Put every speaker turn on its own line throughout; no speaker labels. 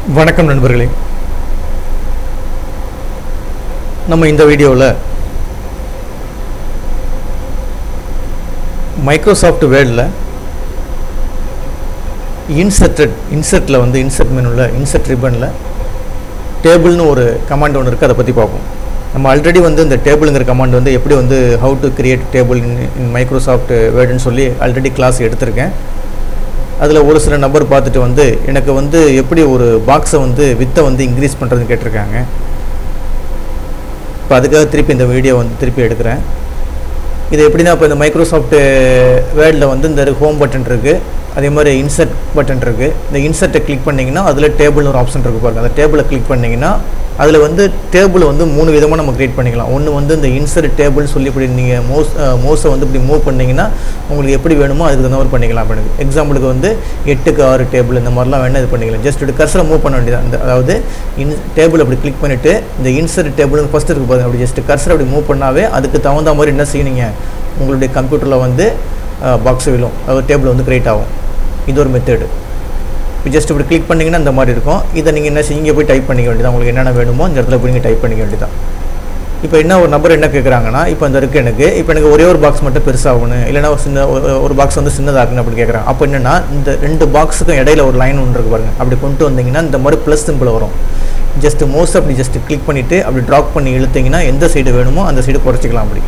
வணக்கம் நண்பர்களே. நம்ம இந்த வீடியோவில் மைக்ரோசாஃப்ட் வேர்டில் இன்சர்ட்டில் வந்து இன்சர்ட் மெனுவில் இன்சர்ட் ரிப்பனில் டேபிள்னு ஒரு கமாண்ட் ஒன்று இருக்குது. அதை பற்றி பார்ப்போம். நம்ம ஆல்ரெடி வந்து இந்த டேபிளுங்கிற கமாண்ட் வந்து எப்படி வந்து how to create table in Microsoft வேர்டுன்னு சொல்லி ஆல்ரெடி கிளாஸ் எடுத்திருக்கேன். அதில் ஒரு சில நம்பர் பார்த்துட்டு வந்து எனக்கு வந்து எப்படி ஒரு பாக்ஸை வந்து வித்தை வந்து இன்க்ரீஸ் பண்ணுறதுன்னு கேட்டிருக்காங்க. இப்போ அதுக்காக திருப்பி இந்த வீடியோ வந்து திருப்பி எடுக்கிறேன். இது எப்படின்னா, இப்போ இந்த மைக்ரோசாஃப்ட் வேர்டில் வந்து இந்த ஹோம் பட்டன் இருக்குது, அதே மாதிரி இன்சர்ட் பட்டன் இருக்குது. இந்த இன்சர்ட்டை கிளிக் பண்ணிங்கன்னா அதில் டேபிள்னு ஒரு ஆப்ஷன் இருக்குது பாருங்கள். அந்த டேபிளை கிளிக் பண்ணிங்கன்னா அதில் வந்து டேபிள் வந்து 3 விதமாக நம்ம க்ரியேட் பண்ணிக்கலாம். ஒன்று வந்து இந்த இன்சர்ட் டேபிள்னு சொல்லி இப்படி நீங்கள் மோஸை வந்து இப்படி மூவ் பண்ணிங்கன்னா உங்களுக்கு எப்படி வேணுமோ அதுக்கு தகுந்த மாதிரி பண்ணிக்கலாம். அப்படி எக்ஸாம்பிளுக்கு வந்து 8க்கு 6 டேபிள் இந்த மாதிரிலாம் வேணால் இது பண்ணிக்கலாம். ஜஸ்ட் இப்படி கர்சரை மூவ் பண்ண வேண்டியது. அந்த அதாவது டேபிள் அப்படி கிளிக் பண்ணிவிட்டு இந்த இன்சர்ட் டேபிள்னு ஃபஸ்ட் இருக்குது பாருங்கள். அப்படி ஜஸ்ட் கர்சரை அப்படி மூவ் பண்ணாவே அதுக்கு தகுந்த மாதிரி என்ன செய்யணுங்க, உங்களுடைய கம்ப்யூட்டரில் வந்து பாக்ஸ் விழும், அதாவது டேபிள் வந்து க்ரியேட் ஆகும். இது ஒரு மெத்தடு. இப்போ ஜஸ்ட் இப்படி கிளிக் பண்ணிங்கன்னா இந்த மாதிரி இருக்கும். இதை நீங்கள் என்ன செய்ய போய் டைப் பண்ணிக்க வேண்டியதான். உங்களுக்கு என்னென்ன வேணுமோ இந்த இடத்துல போய் நீங்கள் டைப் பண்ணிக்க வேண்டியதான். இப்போ என்ன ஒரு நம்பர் என்ன கேட்குறாங்கன்னா, இப்போ அந்த இருக்குது எனக்கு ஒரே ஒரு பாக்ஸ் மட்டும் பெருசாகணும், இல்லைனா ஒரு பாக்ஸ் வந்து சின்னதாகணும் அப்படி கேட்குறாங்க. அப்போ என்னென்னா இந்த 2 பாக்ஸுக்கும் இடையில ஒரு லைன் ஒன்று இருக்குது பாருங்கள். அப்படி கொண்டு வந்தீங்கன்னா இந்த மாதிரி ப்ளஸ் சிம்பிள் வரும். ஜஸ்ட் மோஸ்ட் அப்படி ஜஸ்ட் கிளிக் பண்ணிவிட்டு அப்படி ட்ராப் பண்ணி இழுத்திங்கன்னா எந்த சைடு வேணுமோ அந்த சைடு குறைச்சிக்கலாம். அப்படி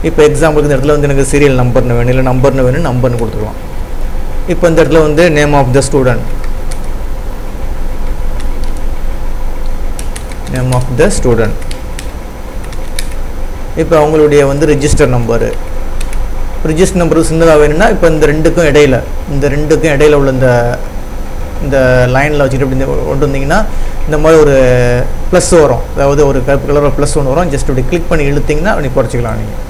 இப்போ எக்ஸாம்பிளுக்கு இந்த இடத்துல வந்து எனக்கு சீரியல் நம்பர்னு வேணும், இல்லை நம்பர்னு வேணும், நம்பர்னு கொடுத்துக்கலாம். இப்போ இந்த இடத்துல வந்து நேம் ஆஃப் த ஸ்டூடெண்ட், இப்போ அவங்களுடைய வந்து ரிஜிஸ்டர் நம்பரு சின்னதாக வேணும்னா இப்போ இந்த ரெண்டுக்கும் இடையில உள்ள இந்த லைனில் வச்சுட்டு இப்படி கொண்டு வந்தீங்கன்னா இந்த மாதிரி ஒரு ப்ளஸ் வரும். அதாவது ஒரு கருப்பு கலர் ப்ளஸ் ஒன்று வரும். ஜஸ்ட் இப்படி கிளிக் பண்ணி இழுத்திங்கன்னா அப்படி குறைச்சிக்கலாம் நீங்கள்.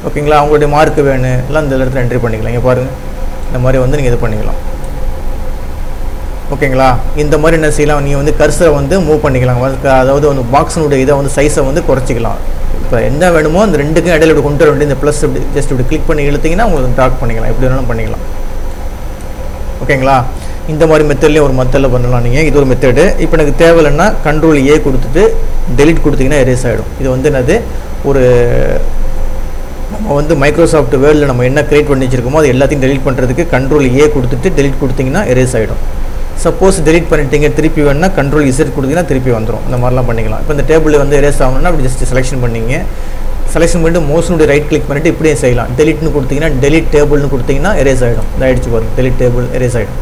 ஓகேங்களா? அவங்களுடைய மார்க்கு வேணும் எல்லாம் இந்த இடத்துல என்ட்ரி பண்ணிக்கலாம். இங்கே பாருங்கள், இந்த மாதிரி வந்து நீங்கள் இது பண்ணிக்கலாம். ஓகேங்களா? இந்த மாதிரி என்ன செய்யலாம், நீங்கள் வந்து கர்சரை வந்து மூவ் பண்ணிக்கலாம். அதாவது வந்து பாக்ஸினுடைய இதை வந்து சைஸை வந்து குறைச்சிக்கலாம். இப்போ என்ன வேணுமோ அந்த ரெண்டுக்கும் இடையில இப்படி கொண்டு வர வேண்டிய இந்த ப்ளஸ் இப்படி ஜஸ்ட் இப்படி கிளிக் பண்ணி இழுத்திங்கன்னா உங்களுக்கு டாக் பண்ணிக்கலாம். எப்படி வேணாலும் பண்ணிக்கலாம். ஓகேங்களா? இந்த மாதிரி மெத்தட்லேயும் ஒரு மெத்தடில் பண்ணலாம் நீங்கள். இது ஒரு மெத்தடு. இப்போ எனக்கு தேவையில்லைன்னா கண்ட்ரோல் ஏ கொடுத்துட்டு டெலிட் கொடுத்தீங்கன்னா எரேஸ் ஆகிடும். இது வந்து என்னது, ஒரு நம்ம வந்து மைக்ரோசாஃப்ட் வேர்டில் நம்ம என்ன க்ரியேட் பண்ணி வச்சுருக்கோமோ அது எல்லாத்தையும் டெலிட் பண்ணுறதுக்கு கண்ட்ரோல் ஏ கொடுத்துட்டு டெலிட் கொடுத்தீங்கன்னா எரேஸ் ஆகிடும். சப்போஸ் டெலிட் பண்ணிட்டீங்க திருப்பி வேணுன்னா கண்ட்ரோல் இசட் கொடுத்தீங்கன்னா திருப்பி வந்துடும். இந்த மாதிரிலாம் பண்ணிக்கலாம். இப்போ இந்த டேபிள் வந்து எரேஸ் ஆகணும்னா அப்படி ஜஸ்ட் செலெக்ஷன் பண்ணிவிட்டு மோஸ்னுடைய ரைட் கிளிக் பண்ணிவிட்டு இப்படியே செய்யலாம். டெலிட்னு கொடுத்தீங்கன்னா டெலிட் டேபிள்னு கொடுத்தீங்கன்னா எரேஸ் ஆகிடும். இந்த ஆகிடுச்சு பாருங்கள், டெலிட் டேபிள் எரேஸ் ஆகிடும்.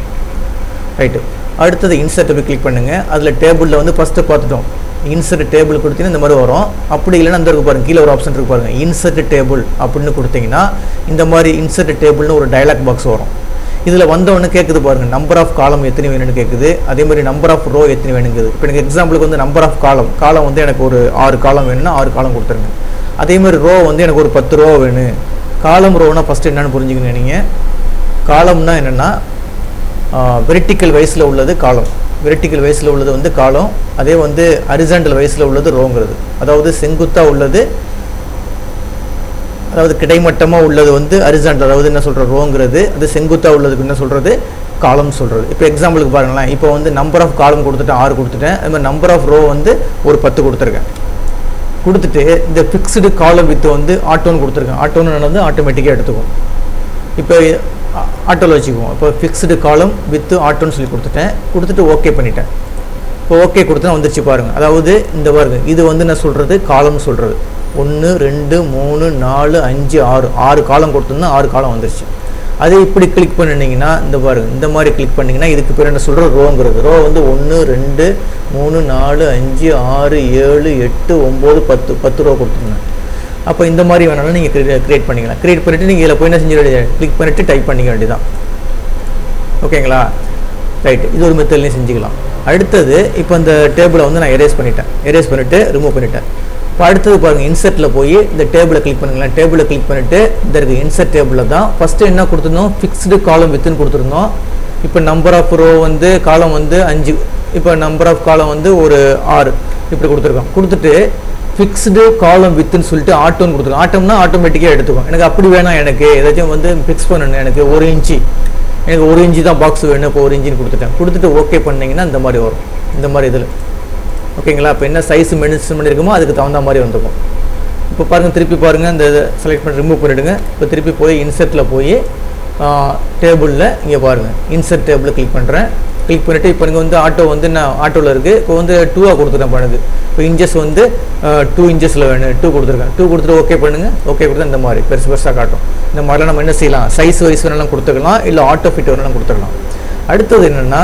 ரைட்டு. அடுத்தது இன்சர்ட் போய் கிளிக் பண்ணுங்கள். அதில் டேபிளில் வந்து ஃபஸ்ட்டு பார்த்துட்டோம். இன்சர்ட் டேபிள் கொடுத்தீங்கன்னா இந்த மாதிரி வரும். அப்படி இல்லைன்னா அந்த இருக்கு பாருங்கள், கீழே ஒரு ஆப்ஷன் இருக்குது பாருங்கள், இன்சர்ட் டேபிள் அப்படின்னு கொடுத்தீங்கன்னா இந்த மாதிரி இன்சர்ட் டேபிள்னு ஒரு டயலாக் பாக்ஸ் வரும். இதில் வந்தவொன்னு கேட்குது பாருங்கள், நம்பர் ஆஃப் காலம் எத்தனை வேணும்னு கேட்குது. அதே மாதிரி நம்பர் ஆஃப் ரோ எத்தனை வேணுங்குது. இப்போ எனக்கு எக்ஸாம்பிளுக்கு வந்து நம்பர் ஆஃப் காலம் வந்து எனக்கு ஒரு 6 காலம் வேணும்னா 6 காலம் கொடுத்துருங்க. அதே மாதிரி ரோ வந்து எனக்கு ஒரு 10 ரோ வேணும். காலம் ரோனா ஃபஸ்ட்டு என்னென்னு புரிஞ்சுக்கணும் நீங்கள். காலம்னா என்னென்னா வெர்டிக்கல் வைஸில் உள்ளது காலம், வெர்டிக்கல் வைஸில் உள்ளது வந்து காலம். அதே வந்து ஹரிசாண்டல் வைஸில் உள்ளது ரோங்கிறது. அதாவது செங்குத்தாக உள்ளது, அதாவது கிடைமட்டமாக உள்ளது வந்து ஹரிசாண்டல், அதாவது என்ன சொல்கிற ரோங்கிறது. அது செங்குத்தாக உள்ளதுக்கு என்ன சொல்கிறது, காலம் சொல்கிறது. இப்போ எக்ஸாம்பிளுக்கு பாருங்களேன், இப்போ வந்து நம்பர் ஆஃப் காலம் கொடுத்துட்டேன் 6 கொடுத்துட்டேன். அது மாதிரி நம்பர் ஆஃப் ரோ வந்து ஒரு 10 கொடுத்துருக்கேன். கொடுத்துட்டு இந்த ஃபிக்ஸ்டு காலம் வித் வந்து ஆட்டோன்னு கொடுத்துருக்கேன். ஆட்டோன்னு வந்து ஆட்டோமேட்டிக்காக எடுத்துக்கும். இப்போ ஆட்டோவில் வச்சுக்குவோம். இப்போ ஃபிக்ஸ்டு காலம் வித் ஆட்டோன்னு சொல்லி கொடுத்துட்டு ஓகே பண்ணிட்டேன். இப்போ ஓகே கொடுத்தா வந்துருச்சு பாருங்கள். அதாவது இந்த பாருங்கள், இது வந்து என்ன சொல்கிறது, காலம் சொல்கிறது. 1 2 3 4 5 6 காலம் கொடுத்துருந்தா 6 காலம் வந்துருச்சு. அதே இப்படி கிளிக் பண்ணிங்கன்னா இந்த பாருங்கள், இந்த மாதிரி கிளிக் பண்ணிங்கன்னா இதுக்கு பேர் என்ன சொல்கிறது, ரோங்கிறது. ரோ வந்து 1 2 3 4 5 6 7 8 9 10 ரோ கொடுத்துருந்தேன். அப்போ இந்த மாதிரி வேணாலும் நீங்கள் க்ரியேட் பண்ணிக்கலாம். க்ரியேட் பண்ணிவிட்டு நீங்கள் இதில் போய் என்ன செஞ்சு கிளிக் பண்ணிவிட்டு டைப் பண்ணிக்க வேண்டியதான். ஓகேங்களா? ரைட்டு. இது ஒரு மெத்தட்லேயும் செஞ்சுக்கலாம். அடுத்தது இப்போ இந்த டேபிளை வந்து நான் எரேஸ் பண்ணிவிட்டு ரிமூவ் பண்ணிட்டேன். இப்போ அடுத்தது பாருங்கள், இன்சர்ட்டில் போய் இந்த டேபிளை கிளிக் பண்ணுங்களேன். டேபிளை கிளிக் பண்ணிவிட்டு இந்த இருக்குது இன்சர்ட் டேபிளில் தான் ஃபஸ்ட்டு என்ன கொடுத்துருந்தோம், ஃபிக்ஸ்டு காலம் வித்துன்னு கொடுத்துருந்தோம். இப்போ நம்பர் ஆஃப் ரோ வந்து காலம் வந்து 5, இப்போ நம்பர் ஆஃப் காலம் வந்து ஒரு 6 இப்படி கொடுத்துருக்கோம். கொடுத்துட்டு ஃபிக்ஸ்டு காலம் வித்துன்னு சொல்லிட்டு ஆட்டோன்னு கொடுத்துருக்கோம். ஆட்டோம்னா ஆட்டோமேட்டிக்காக எடுத்துக்கும். எனக்கு அப்படி வேணாம், எனக்கு ஏதாச்சும் வந்து ஃபிக்ஸ் பண்ணணும், எனக்கு 1 இன்ச்சு எனக்கு 1 இன்ச்சு தான் பாக்ஸ் வேணும், இப்போ 1 இன்ச்சுன்னு கொடுத்துட்டேன். கொடுத்துட்டு ஓகே பண்ணிங்கன்னா இந்த மாதிரி வரும், இந்த மாதிரி இதில். ஓகேங்களா? இப்போ என்ன சைஸ் மென்ஷன் பண்ணியிருக்குமோ அதுக்கு தகுந்த மாதிரி வந்துடும். இப்போ பாருங்கள், திருப்பி பாருங்கள், இந்த செலக்ட் பண்ணி ரிமூவ் பண்ணிவிடுங்க. இப்போ திருப்பி போய் இன்சர்ட்டில் போய் டேபிளில் இங்கே பாருங்கள், இன்சர்ட் டேபிளில் கிளிக் பண்ணுறேன். கிளிக் பண்ணிவிட்டு இப்போ இங்கே வந்து ஆட்டோ வந்து நான் ஆட்டோவில் இருக்குது. இப்போ வந்து 2 கொடுத்துட்டேன் பண்ணுது. இப்போ இன்ச்சஸ் வந்து 2 இன்ச்சஸில் வேணும், 2 கொடுத்துருக்கேன். 2 கொடுத்துட்டு ஓகே பண்ணுங்கள். ஓகே கொடுத்தா இந்த மாதிரி பெருசாக காட்டும். இந்த மாதிரிலாம் நம்ம என்ன செய்யலாம், சைஸ் வைஸ் வேணாலும் கொடுத்துக்கலாம், இல்லை ஆட்டோ ஃபிட் வேணாலும் கொடுத்துக்கலாம். அடுத்தது என்னென்னா,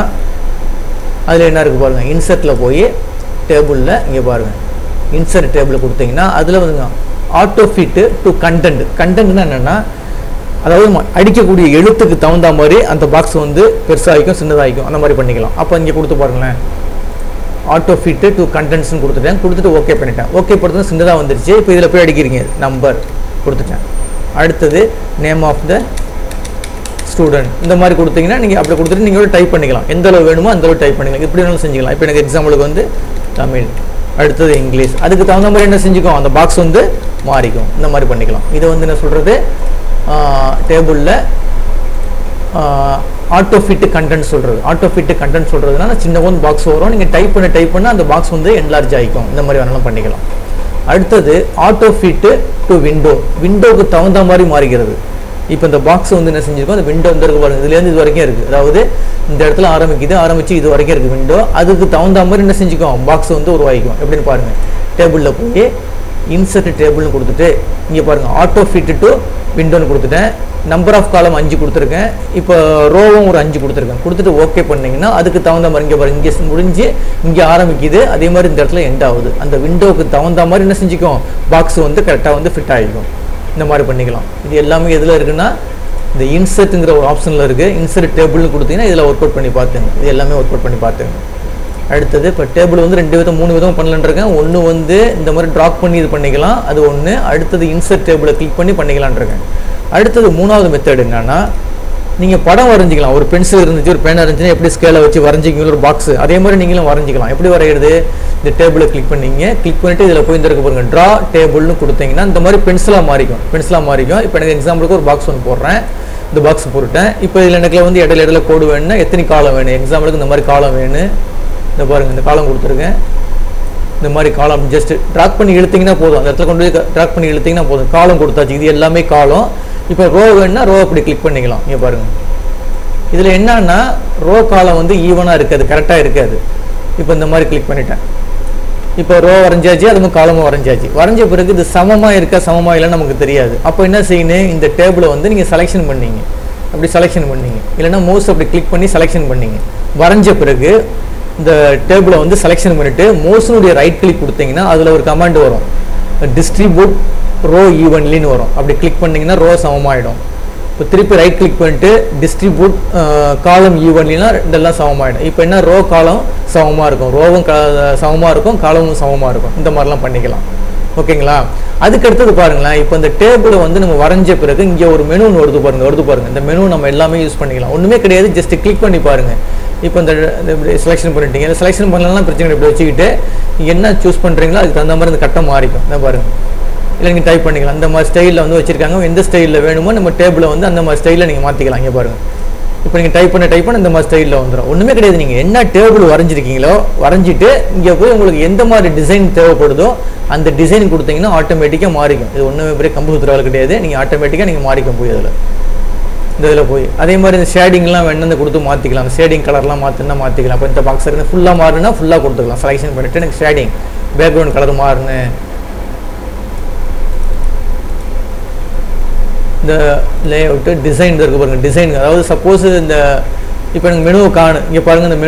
அதில் என்ன இருக்குது பாருங்கள், இன்சர்ட்டில் போய் டேபிளில் இங்கே பாருங்கள், இன்சர்ட் டேபிள் கொடுத்தீங்கன்னா அதில் வந்துங்க ஆட்டோ ஃபிட்டு டு கண்டென்ட். கண்டென்ட்னா என்னென்னா, அதாவது அடிக்கக்கூடிய எழுத்துக்கு தகுந்த மாதிரி அந்த பாக்ஸ் வந்து பெருசாகிக்கும் சின்னதாகிக்கும், அந்த மாதிரி பண்ணிக்கலாம். அப்போ இங்கே கொடுத்து பாருங்களேன், ஆட்டோ ஃபிட்டு டு கண்டென்ட்ஸ்னு கொடுத்துட்டேன். கொடுத்துட்டு ஓகே பண்ணிட்டேன். ஓகே பண்ணுறது சின்னதாக வந்துருச்சு. இப்போ இதில் போய் அடிக்கிறீங்க, நம்பர் கொடுத்துட்டேன். அடுத்தது நேம் ஆஃப் த ஸ்டூடெண்ட், இந்த மாதிரி கொடுத்தீங்கன்னா நீங்கள் அப்படி கொடுத்துட்டு நீங்கள் டைப் பண்ணிக்கலாம். எந்த அளவு வேணுமோ அந்த அளவு டைப் பண்ணிக்கலாம். எப்படி வேணாலும் செஞ்சுக்கலாம். இப்போ எனக்கு எக்ஸாம்பிளுக்கு வந்து தமிழ், அடுத்தது இங்கிலீஷ், அதுக்கு தகுந்த மாதிரி என்ன செஞ்சுக்கும், அந்த பாக்ஸ் வந்து மாறிக்கும். இந்த மாதிரி பண்ணிக்கலாம். இதை வந்து என்ன சொல்கிறது, டேபிளில் ஆட்டோ ஃபிட்டு கண்டென்ட் சொல்கிறது. ஆட்டோ ஃபிட்டு கண்டென்ட் சொல்கிறதுனா சின்ன ஒன்று பாக்ஸ் வரும், நீங்கள் டைப் பண்ண அந்த பாக்ஸ் வந்து என்லார்ஜ் ஆகிக்கும். இந்த மாதிரி வேணாலும் பண்ணிக்கலாம். அடுத்தது ஆட்டோ ஃபிட்டு டு விண்டோ, விண்டோவுக்கு தகுந்த மாதிரி மாறிக்கிறது. இப்போ இந்த பாக்ஸ் வந்து என்ன செஞ்சுருக்கோம், அந்த விண்டோ வந்து இருக்கு பாருங்க, இதுலேருந்து இது வரைக்கும் இருக்குது. அதாவது இந்த இடத்துல ஆரம்பிச்சு இது வரைக்கும் இருக்குது விண்டோ. அதுக்கு தகுந்த மாதிரி என்ன செஞ்சுக்கும், பாக்ஸ் வந்து உருவாகிக்கும். எப்படின்னு பாருங்கள், டேபிளில் போய் இன்சர்ட் டேபிள்னு கொடுத்துட்டு இங்கே பாருங்கள், ஆட்டோ ஃபிட்டு டு விண்டோன்னு கொடுத்துட்டேன். நம்பர் ஆஃப் காலம் 5 கொடுத்துருக்கேன். இப்போ ரோவும் ஒரு 5 கொடுத்துருக்கேன். கொடுத்துட்டு ஓகே பண்ணிங்கன்னா அதுக்கு தகுந்த மாதிரி இங்கே பாருங்கள், இங்கே முடிஞ்சு இங்கே ஆரம்பிக்குது, அதே மாதிரி இந்த இடத்துல எண்ட் ஆகுது. அந்த விண்டோவுக்கு தகுந்த மாதிரி என்ன செஞ்சுக்கும், பாக்ஸ் வந்து கரெக்டாக வந்து ஃபிட் ஆகிக்கும். இந்த மாதிரி பண்ணிக்கலாம். இது எல்லாமே எதில் இருக்குன்னா, இந்த இன்சர்ட்டுங்கிற ஒரு ஆப்ஷனில் இருக்குது. இன்சர்ட் டேபிள்னு கொடுத்தீங்கன்னா இதில் ஒர்க் அவுட் பண்ணி பார்த்துங்க. இது எல்லாமே ஒர்க் அவுட் பண்ணி பார்த்துங்க. அடுத்தது இப்போ டேபிள் வந்து 2 விதம் 3 விதம் பண்ணலான்னு இருக்கேன். ஒன்று வந்து இந்த மாதிரி ட்ராப் பண்ணி இது பண்ணிக்கலாம், அது ஒன்று. அடுத்தது இன்சர்ட் டேபிளை கிளிக் பண்ணி பண்ணிக்கலான் இருக்கேன். அடுத்தது 3வது மெத்தட் என்னன்னா, நீங்கள் படம் வரைஞ்சிக்கலாம். ஒரு பென்சில் இருந்துச்சு, ஒரு பேனா இருந்துச்சுன்னா எப்படி ஸ்கேலை வச்சு வரைஞ்சிக்கலாம் ஒரு பாக்ஸ், அதே மாதிரி நீங்களும் வரைஞ்சிக்கலாம். எப்படி வரைகிறது, இந்த டேபிளை கிளிக் பண்ணிவிட்டு இதில் போய் இந்த இருக்க பாருங்கள், ட்ரா டேபிள்னு கொடுத்தீங்கன்னா இந்த மாதிரி பென்சிலாக மாறிக்கும். இப்போ எனக்கு எக்ஸாம்பிளுக்கு ஒரு பாக்ஸ் ஒன்று போடுறேன். இந்த பாக்ஸ் போட்டுட்டேன். இப்போ இதில் எனக்கு வந்து இடையில கோடு வேணும்னா எத்தனை காலம் வேணும், எக்ஸாம்பிளுக்கு இந்த மாதிரி காலம் வேணும். இந்த பாருங்கள், இந்த காலம் கொடுத்துருக்கேன். இந்த மாதிரி காலம் ஜஸ்ட் ட்ராக் பண்ணி இழுத்திங்கன்னா போதும், அந்த இடத்துல கொண்டு போய் ட்ராக் பண்ணி இழுத்திங்கன்னா போதும். காலம் கொடுத்தாச்சு, இது எல்லாமே காலம். இப்போ ரோ வேணுன்னா ரோ அப்படி கிளிக் பண்ணிக்கலாம். இங்கே பாருங்கள், இதில் என்னன்னா ரோ காலம் வந்து ஈவனாக இருக்காது, கரெக்டாக இருக்காது. இப்போ இந்த மாதிரி கிளிக் பண்ணிட்டேன். இப்போ ரோ வரைஞ்சாச்சு, அது மாதிரி காலமும் வரைஞ்சாச்சு. வரைஞ்ச பிறகு இது சமமாக இருக்கா சமமாக இல்லைன்னு நமக்கு தெரியாது. அப்போ என்ன செய்யணும், இந்த டேபிளை வந்து நீங்கள் செலெக்ஷன் பண்ணீங்க, அப்படி செலெக்ஷன் பண்ணீங்க, இல்லைன்னா மவுஸ் அப்படி கிளிக் பண்ணி செலெக்ஷன் பண்ணீங்க. வரைஞ்ச பிறகு இந்த டேபிளை வந்து செலெக்ஷன் பண்ணிவிட்டு மவுஸினுடைய ரைட் கிளிக் கொடுத்தீங்கன்னா அதில் ஒரு கமாண்ட் வரும், டிஸ்ட்ரிபியூட் ரோ ஈவன்லின்னு வரும். அப்படி கிளிக் பண்ணிங்கன்னா ரோ சமமாகிடும். இப்போ திருப்பி ரைட் கிளிக் பண்ணிட்டு டிஸ்ட்ரிபியூட் காலம் ஈவன்லினா இதெல்லாம் சமமாகிடும். இப்போ என்ன, ரோ காலம் சமமாக இருக்கும், ரோவும் சமமாக இருக்கும், காலமும் சமமாக இருக்கும். இந்த மாதிரிலாம் பண்ணிக்கலாம். ஓகேங்களா? அதுக்கு அடுத்தது பாருங்களேன், இப்போ இந்த டேபிளை வந்து நம்ம வரைஞ்ச பிறகு இங்கே ஒரு மெனு வருது பாருங்கள். இந்த மெனு நம்ம எல்லாமே யூஸ் பண்ணிக்கலாம். ஒன்றுமே கிடையாது, ஜஸ்ட் கிளிக் பண்ணி பாருங்கள். இப்போ இந்த செலெக்ஷன் பண்ணிட்டீங்க. இந்த செலெக்ஷன் பண்ணலாம் பிரச்சனை, இப்படி வச்சுக்கிட்டு என்ன சூஸ் பண்ணுறீங்களோ அதுக்கு தகுந்த மாதிரி இந்த கட்டம் மாறிக்கும். இந்த பாருங்கள், இல்லை நீங்கள் டைப் பண்ணிக்கலாம். அந்த மாதிரி ஸ்டைலில் வந்து வச்சுருக்காங்க. எந்த ஸ்டைலில் வேணுமோ நம்ம டேபிளை வந்து அந்த மாதிரி ஸ்டைலில் நீங்கள் மாற்றிக்கலாம். இங்கே பாருங்கள், இப்போ நீங்கள் டைப் பண்ண இந்த மாதிரி ஸ்டைலில் வந்துடும். ஒன்றுமே கிடையாது, நீங்கள் என்ன டேபிள் வரைஞ்சிருக்கீங்களோ வரைஞ்சிட்டு இங்கே போய் உங்களுக்கு எந்த மாதிரி டிசைன் தேவைப்படுதோ அந்த டிசைன் கொடுத்தீங்கன்னா ஆட்டோமேட்டிக்காக மாறிக்கும். இது ஒன்றுமே பெரிய கம்ப்யூட்டர் வேலை கிடையாது, நீங்கள் ஆட்டோமேட்டிக்காக நீங்கள் மாறிக்கும் போய் அதில் இந்த இதில் போய். அதே மாதிரி இந்த ஷேடிங்லாம் வேணும்னு கொடுத்து மாற்றிக்கலாம். ஷேடிங் கலர்லாம் மாற்றினா மாற்றிக்கலாம். இப்போ இந்த பாக்ஸ் இருந்து ஃபுல்லாக மாறுனா ஃபுல்லாக கொடுத்துக்கலாம். செலெக்ஷன் பண்ணிவிட்டு எனக்கு ஷேடிங் பேக்ரவுண்ட் கலர் மாறுன்னு, இந்த லேஅவுட்டு டிசைன் இருக்குது பாருங்கள். டிசைன் அதாவது சப்போஸ் இந்த இப்போ எனக்கு மெனுவை காணும், இங்கே பாருங்கள், இந்த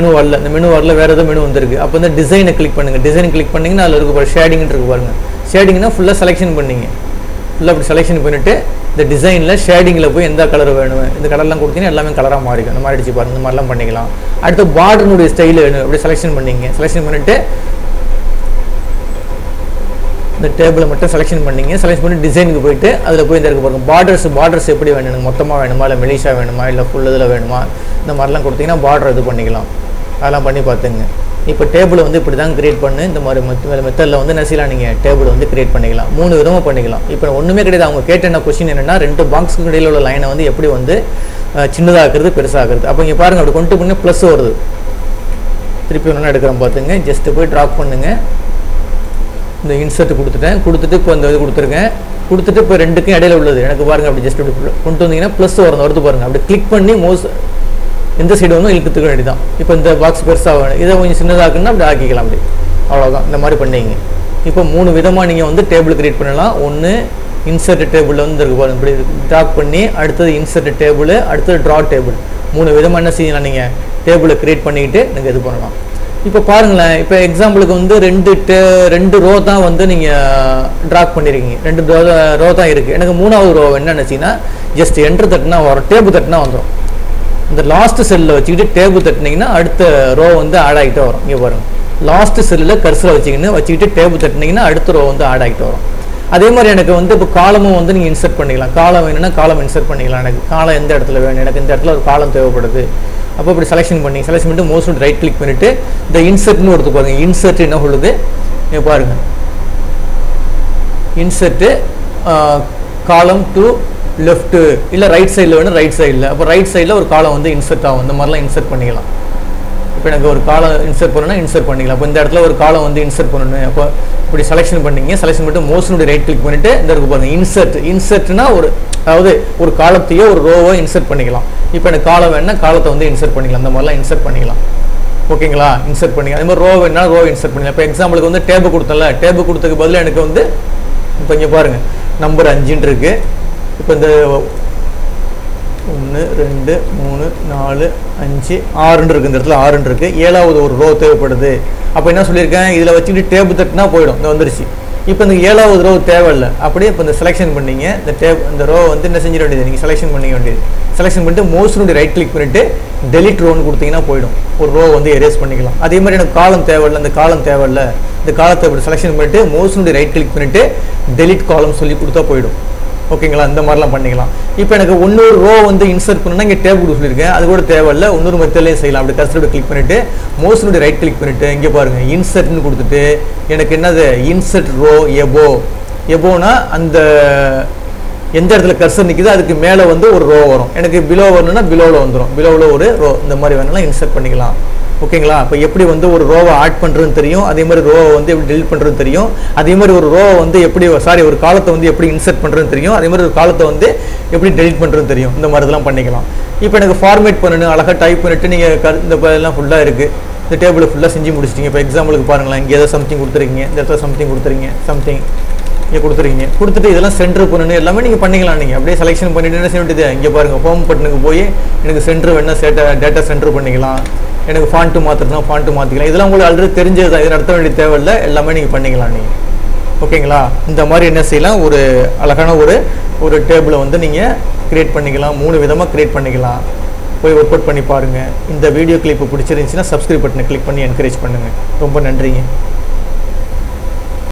மெனு வரல, வேறு ஏதோ மெனு வந்துருக்கு. அப்போ இந்த டிசைனை கிளிக் பண்ணுங்கள். டிசைன் கிளிக் பண்ணிங்கன்னா அதில் இருக்க ஷேடிங்னு இருக்குது பாருங்கள். ஷேடிங்னா ஃபுல்லாக செலெக்ஷன் பண்ணிங்க. ஃபுல்லாக அப்படி செலெக்ஷன் பண்ணிவிட்டு இந்த டிசைனில் ஷேடிங்கில் போய் எந்த கலர் வேணும், இந்த கலர்லாம் கொடுத்தீங்கன்னா எல்லாமே கலராக மாறிக்கும். இந்த மாதிரி அடிச்சு பாருங்கள், இந்த மாதிரிலாம் பண்ணிக்கலாம். அடுத்து பார்டர்னுடைய ஸ்டைல் வேணும், அப்படி செலெக்ஷன் பண்ணிங்க. செலெக்ஷன் பண்ணிவிட்டு இந்த டேபிளை மட்டும் செலெக்ஷன் பண்ணிங்க. செலக்ட் பண்ணி டிசைனுக்கு போயிட்டு அதில் போய் இந்த இருக்க பாருங்கள், பார்டர்ஸ் எப்படி வேணும், மொத்தமாக வேணுமா, இல்லை மெலிஷா வேணுமா, இல்லை ஃபுல் இதில் வேணுமா, இந்த மாதிரிலாம் கொடுத்தீங்கன்னா பார்டர் இது பண்ணிக்கலாம். அதெல்லாம் பண்ணி பார்த்துங்க. இப்போ டேபிள் வந்து இப்படி தான் கிரியேட் பண்ணு. இந்த மாதிரி மெத்தடில் வந்து என்ன செய்யலாம், நீங்கள் டேபிள் வந்து கிரியேட் பண்ணிக்கலாம். 3 விதமாக பண்ணிக்கலாம். இப்போ ஒன்றுமே கிடையாது. அவங்க கேட்ட என்ன கொஸ்டின் என்னென்னா 2 பாக்ஸுக்கு இடையில் உள்ள லைனை வந்து எப்படி வந்து சின்னதாக்குறது பெருசாக்குறது. அப்போ இங்கே பாருங்கள், அப்படி கொண்டு பண்ணி ப்ளஸ் வருது. திருப்பி ஒன்று எடுக்கிறோம் பார்த்துங்க. ஜஸ்ட்டு போய் ட்ராப் பண்ணுங்கள். இந்த இன்சர்ட் கொடுத்துட்டேன். கொடுத்துட்டு இப்போ இந்த இது கொடுத்துருக்கேன். கொடுத்துட்டு இப்போ 2க்கும் இடையில உள்ளது எனக்கு பாருங்கள், அப்படி ஜஸ்ட் அப்படி கொண்டு வந்தீங்கன்னா ப்ளஸ் வருது பாருங்கள். அப்படி கிளிக் பண்ணி மவுஸ் எந்த சைடு வந்து இழுத்துக்க வேண்டியதான். இப்போ இந்த பாக்ஸ் பெருசாக வேணும், இதை கொஞ்சம் சின்னதாக்குன்னா அப்படி ஆக்கிக்கலாம். அப்படி அவ்வளோதான். இந்த மாதிரி பண்ணிங்க. இப்போ 3 விதமாக நீங்கள் வந்து டேபிள் கிரியேட் பண்ணலாம். ஒன்று இன்சர்ட் டேபிளில் வந்து இருக்கு பாருங்கள், இப்படி ட்ராப் பண்ணி, அடுத்தது இன்சர்ட் டேபிள், அடுத்தது ட்ரா டேபிள். 3 விதமாக என்ன செய்யலாம், நீங்கள் டேபிளை கிரியேட் பண்ணிக்கிட்டு நீங்கள் இது பண்ணலாம். இப்போ பாருங்களேன், இப்போ எக்ஸாம்பிளுக்கு வந்து 2 ரோ தான் வந்து நீங்கள் ட்ராக் பண்ணியிருக்கீங்க. 2 ரோ தான் இருக்குது. எனக்கு 3வது ரோ என்ன நினச்சிங்கன்னா ஜஸ்ட் என்ட்ரு தட்டினா வரும், டேபிள் தட்டினா வந்துடும். இந்த லாஸ்ட் செல்லில் வச்சுக்கிட்டு டேபிள் தட்டினீங்கன்னா அடுத்த ரோ வந்து ஆட் ஆகிட்டே வரும். இங்கே பாருங்கள், லாஸ்ட் செல்லில் கர்சரை வச்சுக்கிட்டு டேபிள் தட்டினீங்கன்னா அடுத்த ரோ வந்து ஆட் ஆகிட்டு வரும். அதே மாதிரி எனக்கு வந்து இப்போ காலமும் வந்து நீங்கள் இன்சர்ட் பண்ணிக்கலாம். காலம் வேணும்னா காலம் இன்சர்ட் பண்ணிக்கலாம். எனக்கு காலம் எந்த இடத்துல வேணும், எனக்கு இந்த இடத்துல ஒரு காலம் தேவைப்படுது. அப்போ இப்படி செலெக்ஷன் பண்ணிட்டு மவுஸ் ரைட் கிளிக் பண்ணிவிட்டு இந்த இன்சர்ட்னு எடுத்து பாருங்கள். இன்சர்ட் என்ன சொல்லுது பாருங்கள், இன்சர்ட்டு காலம் டு லெஃப்ட்டு இல்லை ரைட் சைடில் வேணும், ரைட் சைடில். அப்போ ரைட் சைடில் ஒரு காலம் வந்து இன்சர்ட் ஆகும். இந்த மாதிரிலாம் இன்சர்ட் பண்ணிக்கலாம். இப்போ எனக்கு ஒரு காலம் இன்சர்ட் பண்ணணும்னா இன்சர்ட் பண்ணிக்கலாம். அப்போ இந்த இடத்துல ஒரு காலம் வந்து இன்சர்ட் பண்ணணும். அப்போ இப்படி செலெக்ஷன் பண்ணிங்க. செலெக்ஷன் பண்ணிட்டு மவுஸுடைய ரைட் கிளிக் பண்ணிவிட்டு இந்த இருக்கு பாருங்கள், இன்சர்ட்னா ஒரு அதாவது ஒரு காலத்தையோ ஒரு ரோவோ இன்சர்ட் பண்ணிக்கலாம். இப்போ எனக்கு காலம் வேணுன்னா காலத்தை வந்து இன்சர்ட் பண்ணிக்கலாம். இந்த மாதிரிலாம் இன்சர்ட் பண்ணிக்கலாம். ஓகேங்களா, இன்சர்ட் பண்ணிக்கலாம். அதே மாதிரி ரோ வேணுன்னா ரோ இன்சர்ட் பண்ணிக்கலாம். இப்போ எக்ஸாம்பிளுக்கு வந்து டேபிள் கொடுத்தல, டேபிள் கொடுத்ததுக்கு பதில் எனக்கு வந்து இப்போ இங்கே பாருங்கள் நம்பர் 5 இருக்குது. இப்போ இந்த 1 2 3 4 5 6 இருக்குது. இந்த இடத்துல 6 இருக்குது. 7வது ஒரு ரோ தேவைப்படுது. அப்போ என்ன சொல்லியிருக்கேன், இதில் வச்சுக்கிட்டு டேபிள் தட்டினா போயிடும். இந்த வந்துருச்சு. இப்போ இந்த 7வது ரோ தேவையில்லை. அப்படியே இப்போ இந்த செலெக்ஷன் பண்ணிங்க. இந்த ரோ வந்து என்ன செஞ்சிட வேண்டியது, நீங்கள் செலெக்ஷன் பண்ணிக்க வேண்டியது. செலெக்ஷன் பண்ணிட்டு மவுஸுடைய ரைட் கிளிக் பண்ணிவிட்டு டெலிட் ரோன்னு கொடுத்தீங்கன்னா போயிடும். ஒரு ரோ வந்து எரேஸ் பண்ணிக்கலாம். அதே மாதிரி எனக்கு காலம் தேவையில்லை, இந்த காலம் தேவையில்லை. இந்த காலத்தை இப்படி செலெக்ஷன் பண்ணிவிட்டு மவுஸுடைய ரைட் கிளிக் பண்ணிவிட்டு டெலிட் காலம் சொல்லி கொடுத்தா போயிடும். ஓகேங்களா, இந்த மாதிரிலாம் பண்ணிக்கலாம். இப்போ எனக்கு இன்னொரு ரோ வந்து இன்சர்ட் பண்ணணும்னா இங்கே டேபிள் சொல்லியிருக்கேன், அது கூட தேவையில்லை. இன்னொரு மெத்தட்லேயே செய்யலாம். அப்படி கர்சரோட கிளிக் பண்ணிவிட்டு மவுஸுடைய ரைட் கிளிக் பண்ணிவிட்டு இங்கே பாருங்கள் இன்சர்ட்னு கொடுத்துட்டு எனக்கு என்னது இன்சர்ட் ரோ எபோனா அந்த எந்த இடத்துல கர்சர் நிற்குது அதுக்கு மேலே வந்து ஒரு ரோ வரும். எனக்கு பிலோ வரணும்னா பிலோவில் வந்துடும். பிலோவில் ஒரு ரோ இந்த மாதிரி வேணும்னா இன்சர்ட் பண்ணிக்கலாம். ஓகேங்களா, இப்போ எப்படி வந்து ஒரு ரோவை ஆட் பண்ணுறதுன்னு தெரியும், அதே மாதிரி ரோவை வந்து எப்படி டெலிட் பண்ணுறதுன்னு தெரியும், அதே மாதிரி ஒரு ரோவை வந்து எப்படி ஒரு காலத்தை வந்து எப்படி இன்சர்ட் பண்ணுறதுன்னு தெரியும், அதே மாதிரி ஒரு காலத்தை வந்து எப்படி டெலிட் பண்ணுறதுன்னு தெரியும். இந்த மாதிரி இதெல்லாம் பண்ணிக்கலாம். இப்போ எனக்கு ஃபார்மேட் பண்ணணும், அழகாக டைப் பண்ணிவிட்டு நீங்கள் இந்த எல்லாம் ஃபுல்லாக இருக்குது. இந்த டேபிளை ஃபுல்லாக செஞ்சு முடிச்சிட்டிங்க. இப்போ எக்ஸாம்பிளுக்கு பாருங்களேன், இங்கே ஏதோ சம்திங் கொடுத்துருக்கீங்க, இந்த இடத்துல சம்திங் கொடுத்துருங்க, சம்திங் இங்கே கொடுத்துருக்கீங்க. கொடுத்துட்டு இதெல்லாம் சென்டர் பண்ணணும் எல்லாமே நீங்கள் பண்ணிக்கலாம். நீங்கள் அப்படியே செலெக்ஷன் பண்ணிட்டு என்ன செய்ய வேண்டியது, இங்கே பாருங்கள் ஹோம் பட்டனுக்கு போய் எனக்கு சென்டர் வேணால் டேட்டா சென்டர் பண்ணிக்கலாம். எனக்கு ஃபாண்ட்டு மாற்றுறதுனா ஃபாண்ட்டு மாற்றிக்கலாம். இதெல்லாம் உங்களுக்கு ஆல்ரெடி தெரிஞ்சது தான், இதை நடத்த வேண்டிய தேவையில்லை. எல்லாமே நீங்கள் பண்ணிக்கலாம் நீங்கள். ஓகேங்களா, இந்த மாதிரி என்ன செய்யலாம், ஒரு அழகான ஒரு டேபிளை வந்து நீங்கள் க்ரியேட் பண்ணிக்கலாம். 3 விதமாக க்ரியேட் பண்ணிக்கலாம். போய் ஒர்க் அவுட் பண்ணி பாருங்கள். இந்த வீடியோ கிளிப்பு பிடிச்சிருந்துச்சின்னா சப்ஸ்கிரைப் பட்டனை கிளிக் பண்ணி என்கரேஜ் பண்ணுங்கள். ரொம்ப நன்றிங்க.